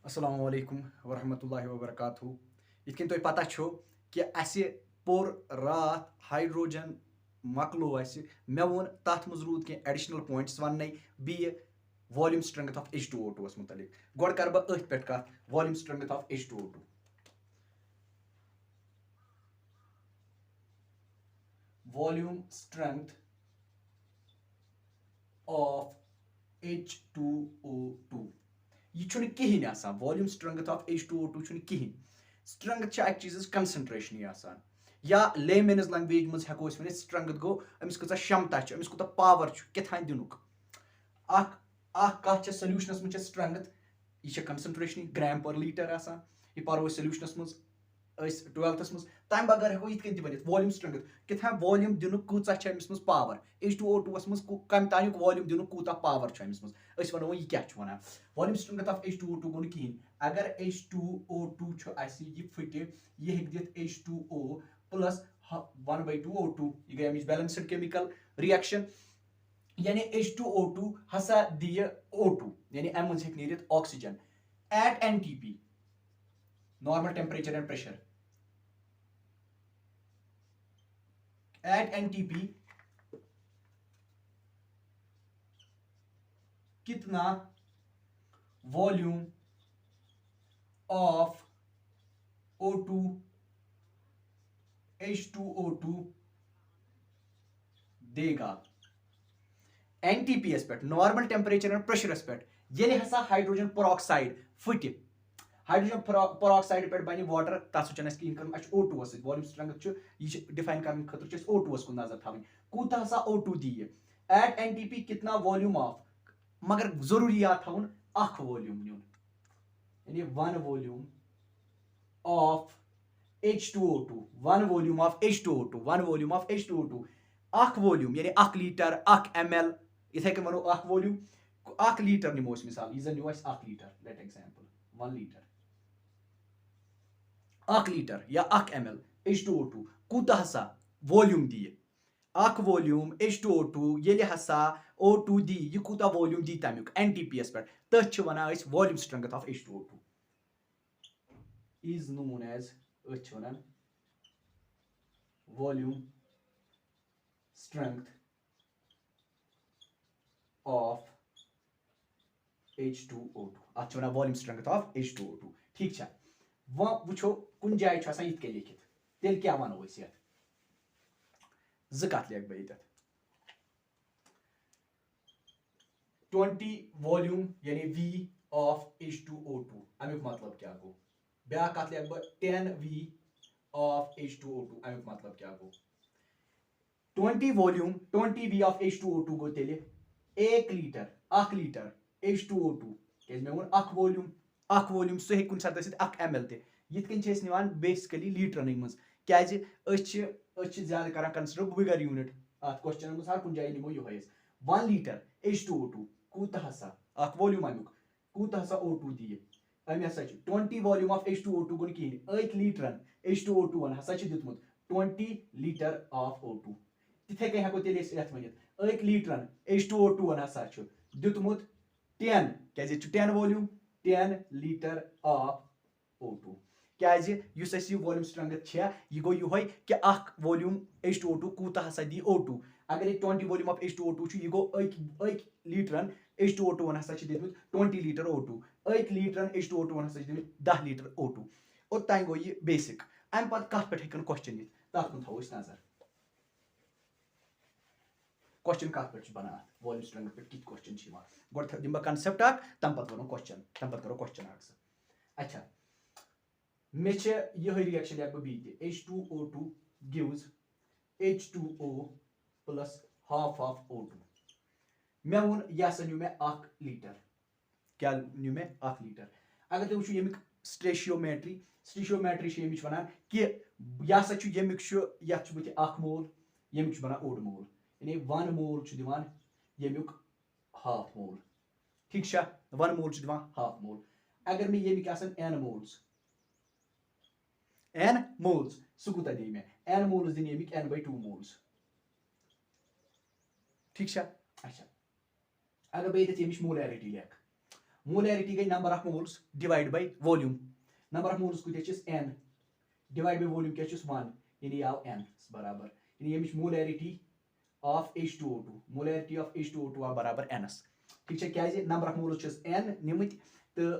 Assalamu alaikum warahmatullahi wabarakatuh. Yith kyn toh pata chhu कि asि पोर रात hydrogen मकलो asि मे वोन तथ मज रूद के एडिशनल पॉइंट्स वन्ने बी वॉल्यूम स्ट्रेंथ ऑफ H2O2 अस मुतलिक गोड कर बह अथ पे कथ volume strength of H2O2 volume strength of H2O2 यह छुन कहीं आसान वॉल्यूम स्ट्रेंथ ऑफ H2O2 छुन कहीं स्ट्रेंथ अक चीज कंसंट्रेशन आसान या लेमेन्स लैंग्वेज मज हेको वन स्ट्रेंथ गो अमिस कचा क्षमता अमिस कोता पावर कथान दिनुक अख अख कथ सोल्यूशनस मज स्ट्रेंथ यह कंसंट्रेशन ग्राम पर लीटर आसान यह पारो सोल्यूशनस मज 12th मज तम बगैर हेको इत कन वन वॉल्यूम स्ट्रेंथ कथा वॉल्यूम दिनुक कूचा अमिस मज पावर H2O2 मज कम तानुक वॉल्यूम दिनुक कूता पावर अमिस मज अस वनो यह क्या one volume strength of H2O2 गो कहीं अगर H2O2 यह फट यह हेक दित H2O प्लस 1/2O2 यह गई अमिच बैलेंस्ड केमिकल रिएक्शन यानी H2O2 हसा दिय O2 यानी अम मज हेक नीरित oxygen at NTP normal temperature and pressure at NTP कितना वॉल्यूम ऑफ O2 H2O2 देगा NTP पे नॉर्मल टेम्परेचर एंड प्रेशर पे ये हसा hydrogen peroxide foot hydrogen peroxide पे बन वाटर तथ O2 वॉल्यूम स्ट्रेंथ यह डिफाइन करने खतर O2 कुन नजर थी कूत हसा O2 दी एट NTP कितना वॉल्यूम ऑफ मगर जरूरी याद थवन अख वॉल्यूम नुन यानी one volume of H2O2 one volume of H2O2 one volume of H2O2 अख वॉल्यूम यानी 1 लीटर 1 ml इथे कन वनो अख वॉल्यूम 1 लीटर निमो मिसाल यह नो 1 litre let example 1 litre 1 litre या 1 ml H2O2 कूता हसा वॉल्यूम दी अख वॉल्यूम H2O2 ये हसा O2 दी यह कूता वॉल्यूम दी तमिक NTP पे तथ वना volume strength of H2O2 is known as one volume strength of H2O2 अत one volume strength of H2O2 ठीक है वो कुन जाय इत के लिखित तेल क्या वनो कत लिख बह ये 20 वॉल्यूम यानी V ऑफ H2O2 अमुक मतलब क्या गो ब्या कत लिख बह 10 V ऑफ H2O2 अमुक मतलब क्या गो 20 वॉल्यूम 20 V ऑफ H2O2 गो तेल 1 लीटर H2O2 क्या मे वो अख वॉल्यूम सह कुन सात 1 ml ते यिथ कन छे निवान बेसिकली लीटरन मज क्या ज्यादा कर कंसिडर बिगर यूनिट अत क्वेश्चन मज हर कुन जाय निमो यो 1 लीटर H2O2 कूत हसा अख वॉल्यूम अमुक कूत हसा O2 दी अमे हसा 20 वॉल्यूम ऑफ H2O2 गुन कहीं 8 लीटरन H2O2 हसा दितमुत 20 लीटर ऑफ O2 तिथे कहीं हेको तेल यथ वनित 8 लीटरन H2O2 हसा दितमुत 10 क्या 10 वॉल्यूम 10 लीटर ऑफ O2 क्या वॉल्यूम स्ट्रेंथ यह गो यो कि अख वॉल्यूम H2O2 कूत हसा दी O2 अगर 20 वॉल्यूम ऑफ H2O2 यह गो 1 लीटरन H2O2 हसा दितमुत 20 लीटर O2 1 लीटरन H2O2 हसा दितमुत 10 लीटर O2 और ताई गो यह बेसिक अम पत कत पे हेकन क्वेश्चन यित तथ कुन थो नजर क्वेश्चन कत पे बना वॉल्यूम स्ट्रेंथ पे कित क्वेश्चन गोड दिम कंसेप्ट अक तम पत वनो क्वेश्चन तम पत करो क्वेश्चन अक अच्छा मे यह रिएक्शन लिख बी H2O2 gives H2O plus half of O2 मे वोन यह हसा न्यू मे 1 लीटर क्या न्यू मे 1 लीटर अगर तुम वो यमिक स्टेशियोमेट्री यमिच वनान कि यह हसा यमिक यथ बुत 1 मोल यमिक बना ओड मोल यानी 1 मोल दिवान यमिक हाफ मोल ठीक 1 मोल दिवान हाफ मोल अगर मे यमिक आसन n मोल्स सह कूत दी मे n मोल्स दिन यमिक n/2 मोल्स ठीक अच्छा अगर बह ये मोलैरिटी लिख मोलैरिटी गई number of moles divide by volume number of moles कुछ n डिवाइड बाय वॉल्यूम क्या 1 यानी आव n बराबर यानी यमिच molarity of H2O2 molarity of H2O2 आव बराबर n ठीक है क्या नंबर ऑफ मोल्स n निमित तो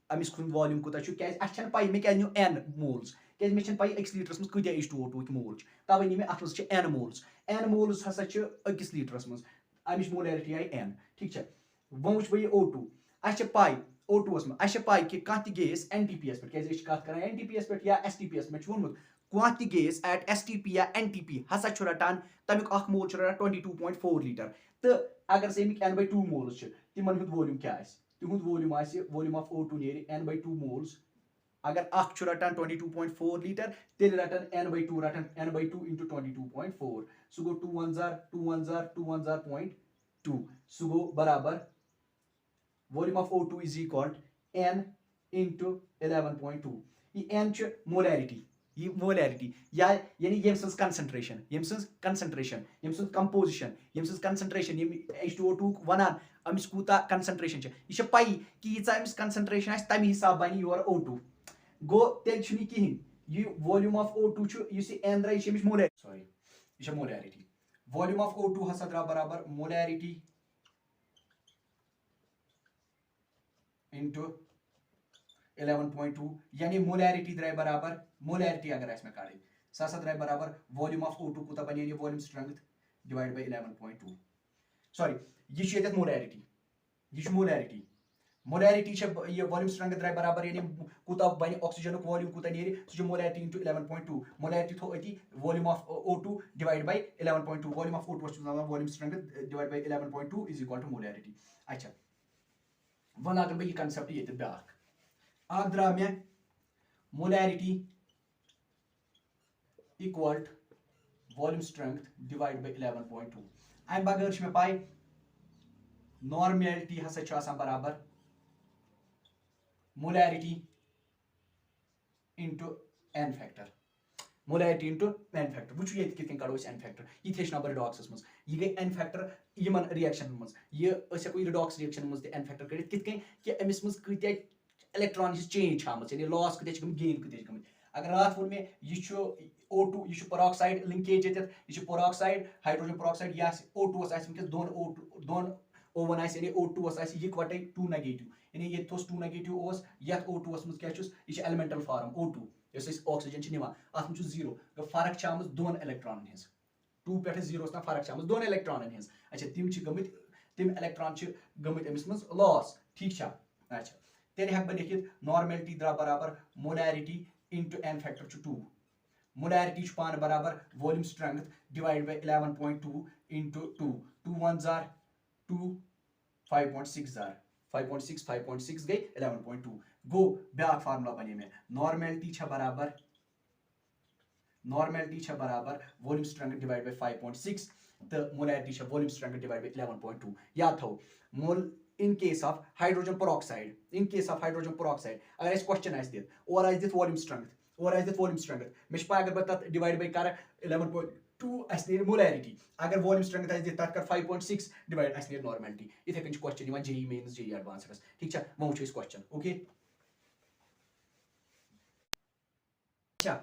अमिस खुन वॉल्यूम कोता क्या अच्छा पाई मे क्या न्यू n मोल्स क्या मे पाई अकिस लीटरस मज कत H2O2 मोल तवे नी मे अत मज n मोल्स हसा अकिस लीटरस मज अमिच मोलैरिटी आई n ठीक है वो वुच बह O2 अच्छा पाई O2 मज अच्छा पाई कि कह गेस NTP पे क्या कत कर NTP पे या STP मे वोनमुत कह गेस एट STP या NTP हसा रटान तमिक अख मोल रटान 22.4 लीटर तो अगर से अमिक n/2 मोल्स तिमन हुंद वॉल्यूम क्या तिहुंद वॉल्यूम ऑफ O2 नेरि n/2 मोल्स अगर अख रटान 22.4 लीटर तेल रटन n/2 रटन n/2 into 22.4 सो गो 2 1 जार 2 1 जार 2 1 जार 0.2 सो गो बराबर volume of O2 is equal n into 11.2 ये n च मोलैरिटी ये मोलैरिटी या यानी यम सन्स कंसंट्रेशन यम सन्स कंपोजिशन यम सन्स कंसंट्रेशन यम H2O2 वनान अमिस कूता कंसंट्रेशन छ ये पाई कि यीचा अमिस कंसंट्रेशन आस तमी हिसाब बनि योर O2 गो तेल छुनी किहिन ये वॉल्यूम ऑफ O2 छु युस n द्राय छ अमिस मोलैरिटी सॉरी ये छ मोलैरिटी वॉल्यूम ऑफ O2 हसा द्रा बराबर मोलैरिटी into 11.2 यानी मोलैरिटी द्राय बराबर मोलैरिटी अगर ऐसे में काढ़े सासा द्राय बराबर वॉल्यूम ऑफ O2 कुता बने यानी volume strength divide by 11.2 sorry ये छ येत मोलैरिटी ये छ मोलैरिटी मोलैरिटी छ ये वॉल्यूम स्ट्रेंथ द्राय बराबर यानी कुता बने ऑक्सीजन को वॉल्यूम कुता नेरि सो मोलैरिटी into 11.2 मोलैरिटी थो अति volume of O2 divide by 11.2 volume of O2 volume strength divide by 11.2 is equal to molarity अच्छा वन अगर बह यह कंसेप्ट ये ब्याख अ द्रा मे molarity equal volume strength divide by 11.2 अम बगैर मे पाई नॉर्मेलिटी हसा बराबर molarity into n factor molarity into n factor वो ये कित कड़ो n फैक्टर ये हेचना बह रिडॉक्सस मज यह गई n फैक्टर यमन रिएक्शन मज यह हेको रिडॉक्स रिएक्शन मज n फैक्टर कर कि अमिस मज कत इलेक्ट्रॉन चेंज आमत यानी लॉस कत गेन कत गम अगर रात वो मे यह O2 यह पेरोक्साइड लिंकेज ये पेरोक्साइड हाइड्रोजन पेरोक्साइड यह O2 वनकस दोन O1 यानी O2 इकवटे 2 नेगेटिव यानी ये 2 नेगेटिव ये O2 मज क्या यह एलिमेंटल फॉर्म O2 ऑक्सीजन निवान अत में 0 फर्क आम दोन इलेक्ट्रॉन हज 2 पे 0 तक फर्क आम दोन इलेक्ट्रॉन हज अच्छा तिम इलेक्ट्रॉन गमित अमिस मज लॉस ठीक अच्छा तेल हेक बह लिखित नॉर्मेलिटी द्रा बराबर molarity into n factor 2 molarity पान बराबर volume strength divide by 11.2 into 2 2 1 जार 2 5.6 जार 5.6 गई 11.2 गो ब्या फार्मूला बने में नॉर्मेलिटी बराबर वॉल्यूम स्ट्रेंथ डिवाइड बाय 5.6 तो molarity volume strength divide by 11.2 याद थो मोल in case of hydrogen peroxide अगर इस क्वेश्चन आइस दित और आइस दित वॉल्यूम स्ट्रेंथ मे पाई अगर बह डिवाइड बाय कर 11.2 अस नीर मोलैरिटी अगर वॉल्यूम स्ट्रेंथ आइस दित तथ कर 5.6 डिवाइड अस नीर नॉर्मेलिटी इथे कन क्वेश्चन यहां JEE मेंस JEE एडवांस्ड ठीक है वो वुचो इस क्वेश्चन ओके अच्छा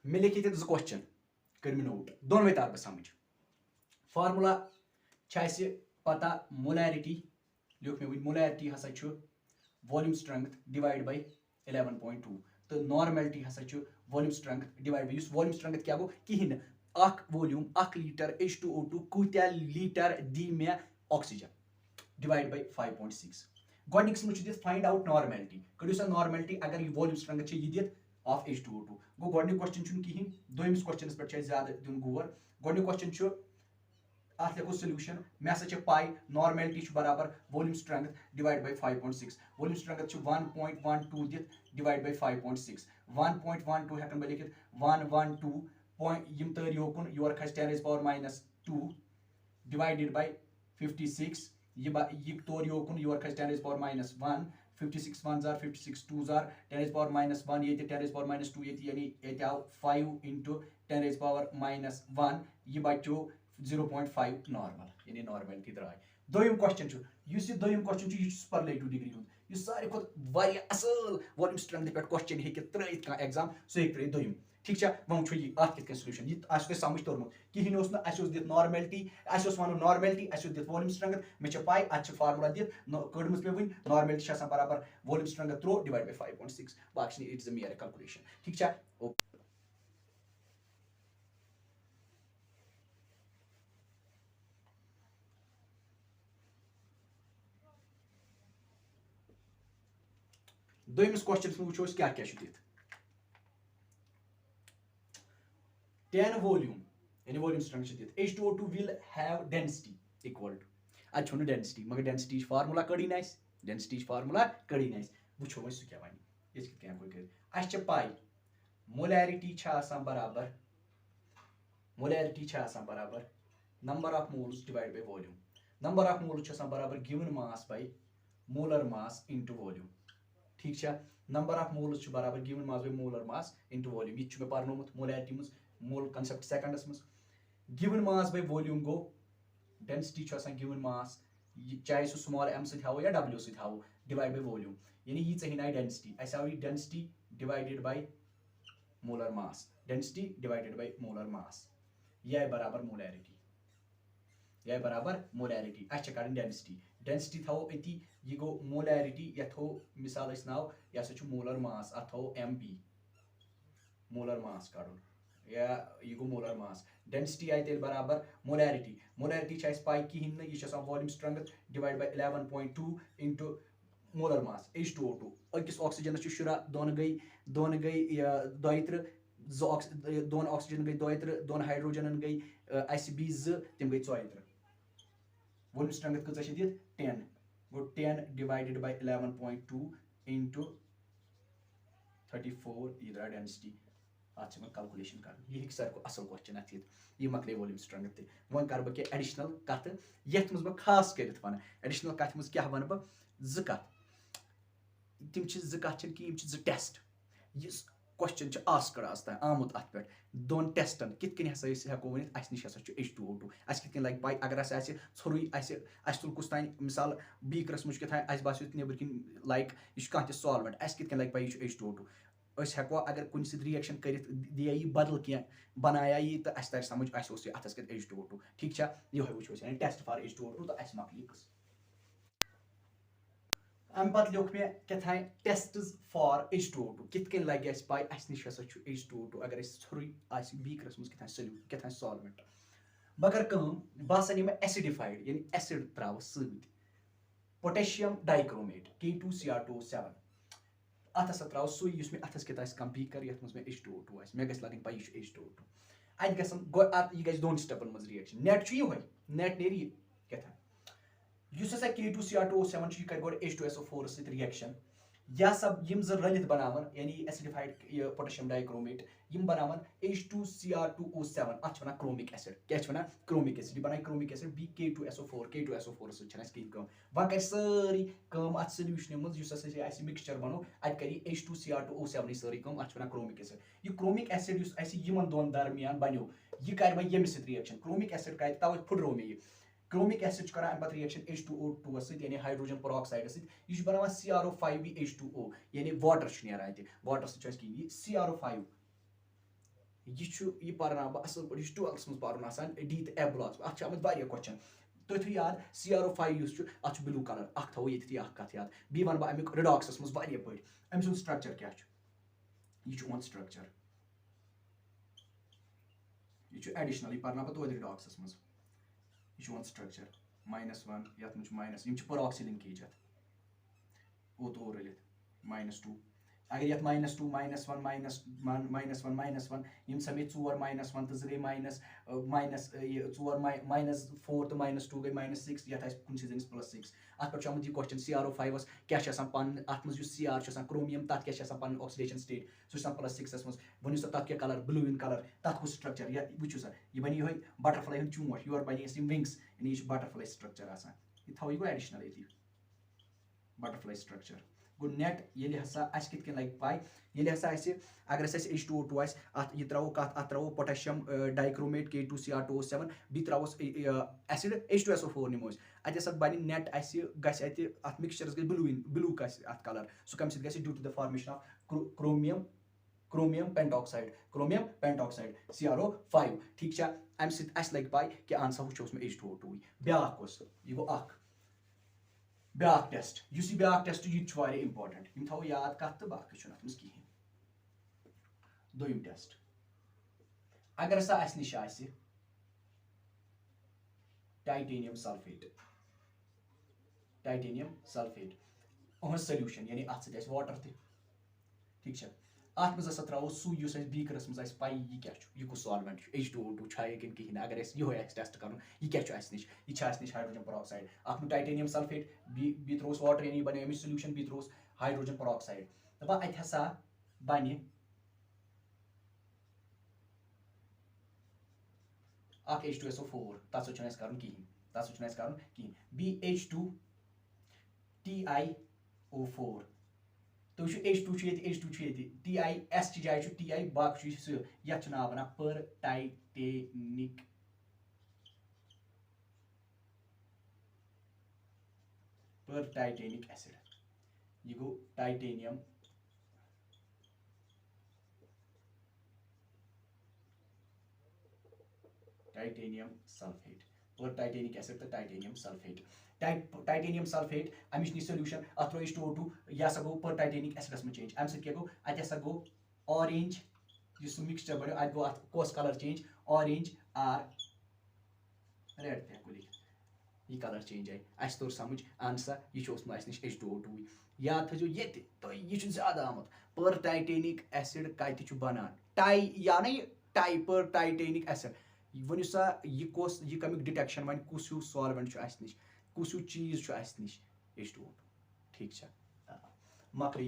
मे लिखि ये क्वेश्चन कर नोट दोनों तार बह समझ फार्मूला पता मोलैरिटी लिख मे मोलैरिटी हसा वॉल्यूम स्ट्रेंथ डिवाइड बाय 11.2 तो नॉर्मेलिटी हसा volume strength divide by volume strength क्या गो कहीं अख वॉल्यूम 1 लीटर H2O2 कूत्या लीटर दी मे ऑक्सीजन डिवाइड बाय 5.6 गोडनिक्स मुझ दित फाइंड आउट नॉर्मेलिटी करियो सा नॉर्मेलिटी अगर ये वॉल्यूम स्ट्रेंथ ये दित ऑफ H2O2 गो गोडनिक क्वेश्चन कहीं दोयमिस क्वेश्चनस पे ज्यादा दिन गोर गोडनिक क्वेश्चन अत लिखो सोल्यूशन मे हसा पाई नॉर्मेलिटी बराबर volume strength divide by 5.6 volume strength 1.12 दित डिवाइड बाय 5.6 1.12 हेकन बह लिखित 112 यम तर योकुन योर खस 10⁻²2 डिवाइडेड बाय 56 ये तोर योकुन योर खस 10⁻1 56 1 जार 56 2 जार 10⁻1 ये 10⁻2 ये यानी ये आव 5 into 10⁻1 ये बचो 0.5 नॉर्मल यानी नॉर्मेलिटी द्राय दोयम क्वेश्चन यह दोयम क्वेश्चन यह सुपरलेटिव डिग्री हूं यह सारे खुद असल वॉल्यूम स्ट्रेंथ पे क्वेश्चन हे त्रित कह एग्जाम सह हे त्रित दोयम ठीक है वो वो यह अत कित सोल्यूशन यह तुम समझ तोरमुत कहीं दित नॉर्मेलिटी वन नॉर्मेलिटी दित वॉल्यूम स्ट्रेंथ मे पाई अत फार्मूला दित कड़म मे वन नॉर्मेलिटी बराबर वॉल्यूम स्ट्रेंथ थ्रो डिवाइड बाय 5.6 बाकी it is a mere calculation ठीक है। दोयमिस क्वेश्चन में वो क्या क्या दित 10 वॉल्यूम यानी वॉल्यूम स्ट्रेंथ दित H2O2 will have density equal to अच्छा डेंसिटी मगर डेंसिटी फार्मूला कड़ी ना डेंसिटी फार्मूला कड़ी ना वो सह क्या वन ये पाई मोलैरिटी बराबर number of moles divide by volume number of moles बराबर given mass by molar mass into volume ठीक है। नंबर ऑफ मोल्स बराबर given mass by molar mass into volume यह मे पर्नोमुत मोलैरिटी मज मोल कंसेप्ट सेकंडस मज गिवन मास बाय वॉल्यूम गो डेंसिटी गिवन मास चाहे सह स्मॉल m सो या w सो डिवाइड बाय वॉल्यूम यानी यह ही डेंसिटी अस आव density divided by molar mass density divided by molar मास यह बराबर मोलैरिटी अच्छा कड़ डेंसिटी थो अति यह गो मोलैरिटी यह थो मिसाल नाव यह सह मोलर मास अत थो mp मोलर मास कड़न या यह गो मोलर मास डेंसिटी आई तेल बराबर मोलैरिटी पाई कहीं यह volume strength divide by 11.2 into molar mass H2O2 अकिस ऑक्सीजन शुरा दोन गई दोत्र दोन ऑक्सीजन गई दोत्र दोन हाइड्रोजन गई बी तम गई 4 वॉल्यूम स्ट्रेंथ कच दित 10 गो 10 डिवाइडेड बाय 11.2 इंटू 34 यह द्रा डेंसिटी अत कैलकुलेशन कर यह सारे असल क्वेश्चन अत यह मकले वॉल्यूम स्ट्रेंथ वन कर बह एडिशनल कत ये बह खास कर वन एडिशनल कत मज क्या वन बह कत तम कत कि टेस्ट यह क्वेश्चन आस्कड़ आज तक आमुत अत पे दोन टेस्टन कित हेको वन अस नश H2O2 अस कित लग पाई अगर ोरुई तुल कुछ तान मिसाल बीकरस मुझ क्या अस बास नबर किन लाइक यह कह सॉल्वेंट अस कित लग पाई H2O2 हेको अगर कुछ सत रिएक्शन कर दिया यह बदल कह बनाया यह तो अस तर समझ अत H2O2 ठीक है ये वो यानी टेस्ट फॉर H2O2 तो अस मकल कस अम पे लिख मे क्या टेस्ट्स फॉर H2O2 कित लगे अस पाई अस नश H2O2 अगर ोरुई बीकरस मज क्या सॉल्वेंट बह कर बह यह एसिडिफाइड यानी एसिड त्रा सत पोटेशियम डाइक्रोमेट K2Cr2O7 अत त्रा सु मे अथस क्या कम बीकर ये मे H2O2 मे गि लगन पी यह H2O2 अत यह दोन स्टेपन मज रिएक्शन नेट ये नेट नेर क्या K2Cr2O7 यह कर गो H2SO4 सत रिएक्शन यह सब रलित बनावन यानी एसिडिफाइड पोटेशियम डाइक्रोमेट बनावन H2Cr2O7 अत वन क्रोमिक एसिड क्या वन क्रोमिक एसिड बना क्रोमिक एसिड बी K2SO4 सह वन कर सारी अत सोल्यूशन मज मिक्सचर बनो अत कर H2Cr2O7 सारी अत वन क्रोमिक एसिड यह क्रोमिक एसिड दोन दरमियान बनो यह कर यमिस रिएक्शन क्रोमिक एसिड कर तवे फुटरो मे यह क्रोमिक एसिड कर रिएक्शन H2O2 सत यानी हाइड्रोजन पेरोक्साइड सह बनान CrO5H2O यानी वाटर नीरान वाटर सह CrO5 यह पर्ना बह असल पे 12th मज पर्न डी तो F ब्लॉक्स अत आमत क्वेश्चन तुम थो याद CrO5 अत ब्लू कलर अख थो ये कत याद बी वन बह अमुक रिडॉक्सस मज पे अम सुन स्ट्रक्चर क्या यह ओन स्ट्रक्चर यह एडिशनल यह पर्ना बह तो रिडॉक्सस मज यह ओन स्ट्रक्चर -1 ये माइनस पेरोक्सी लिंकेज O रलित -2 अगर ये -2 -1 -1 यम समे 4 -1 तो गई -4 तो -2 गई -6 ये कुछ +6 अत पे आमुत यह क्वेश्चन CrO5 क्या पन अत मज Cr क्रोमियम तथ क्या पन ऑक्सीडेशन स्टेट सह +6 मज वन सा तथ क्या कलर ब्लू इन कलर तथ कुछ स्ट्रक्चर या वो सा यह बन ये बटरफ्लाई हूँ चोच योर बन विंग्स यानी यह बटरफ्लाई स्ट्रक्चर यह थो यह एडिशनल ये बटरफ्लाई स्ट्रक्चर गो नेट ये अस कित लग पाई ये अगर H2O2 अत यह त्रो कत अत त्रो पोटेशियम डाइक्रोमेट K2Cr2O7 बी त्रोस एसिड H2SO4 निमो अत हसा बन नेट अत मिक्सचरस गई ब्लू अत कलर सह कम सत due to the formation of chromium pentoxide CrO5 ठीक अम सत लग पाई कि अहन सा वो H2O2 ब्या गो ब्या टेस्ट ब्या टेस्ट यह इंपॉर्टेंट यम थो याद कत तो बाकी कहें दोयम टेस्ट अगर सा अस निश टाइटेनियम सल्फेट अहन सोल्यूशन यानी अत सत वाटर ठीक अत मज त्रो सू बीकरस मज पाई यह क्या यह कुछ सॉल्वेंट H2O2 कहें अगर ये टेस्ट कर यह क्या निश हाइड्रोजन पेरोक्साइड अख टाइटेनियम सल्फेट बी त्रोस वाटर यानी बन अमिच सोल्यूशन बी त्रोस हाइड्रोजन पेरोक्साइड दपा अत हसा बन H2SO4 तथ सह कहें BH2 TiO4 तो H2 TiS की जाए Ti बाकी ये नाव वन पर टाइटेनिक एसिड यह गो टाइटेनियम सल्फेट पर टाइटेनिक एसिड तो टाइटेनियम सल्फेट अमिच नी सोल्यूशन अत त्रो H2O2 यह गो पर टाइटेनिक एसिडस में चेंज अम सत गो अत गो ऑरेंज इस मिक्सचर बनो अत गो अत कौस colour change orange or red पे लिख यह कलर चेंज आई अस तोर समझ अहन सा यह निश H2O2 याद थो ये तो यह ज्यादा आमुत पर टाइटेनिक एसिड कत बनान टाई या ना टाई पर टाइटेनिक एसिड वन सा यह कमिक डिटेक्शन वन कुस सॉल्वेंट निश कुस चीज निश H2O2 ठीक मकल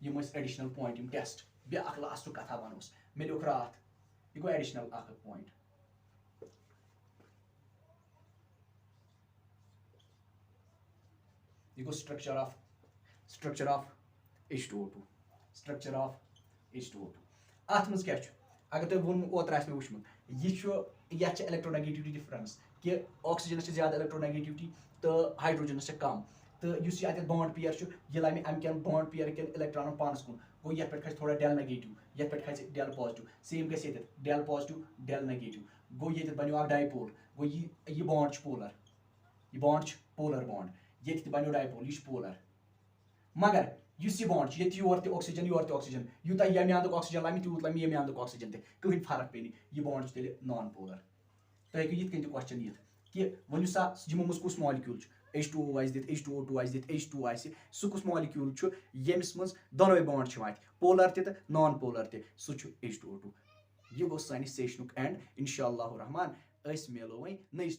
यम एडिशनल पॉइंट यम टेस्ट ब्या लास्ट कथा वनोस मे लिख रात यह गो एडिशनल पॉइंट यह गो स्ट्रक्चर ऑफ H2O2 अत मज क्या अगर तुम वो ओतर मे वुचमुत यह इलेक्ट्रोनेगेटिविटी डिफरेंस कि ऑक्सीजनस ज्यादा इलेक्ट्रोनेगेटिविटी तो हाइड्रोजनस कम तो अत बॉन्ड पेयर यह लमे अमन बॉन्ड पेयर के इलेक्ट्रॉन पानस कुन गो ये खस थोड़ा डेल नेगेटिव ये खस डेल पॉजिटिव सेम गि डेल पॉजिटिव डेल नेगेटिव गो ये बनो डाइपोल गो यह बॉन्ड पोलर बॉन्ड ये बनो डाइपोल यह पोलर मगर यह बॉन्ड ये योर ऑक्सीजन यूत यमे अंदुक ऑक्सीजन लमे तूत लमे यमे अंदुक ऑक्सीजन कहीं फर्क पे यह बॉन्ड तेल नॉन पोलर तो हेकु ये क्वेश्चन यिथ कि वनु सा यमो मज कुस मॉलिक्यूल H2O H2O2 H2 सह कुस मॉलिक्यूल यमिस मज दोनों बॉन्ड पोलर तो नॉन पोलर सह H2O2 यह गो सानिस सेशनुक एंड इंशाअल्लाह रहमान मिलो वही नई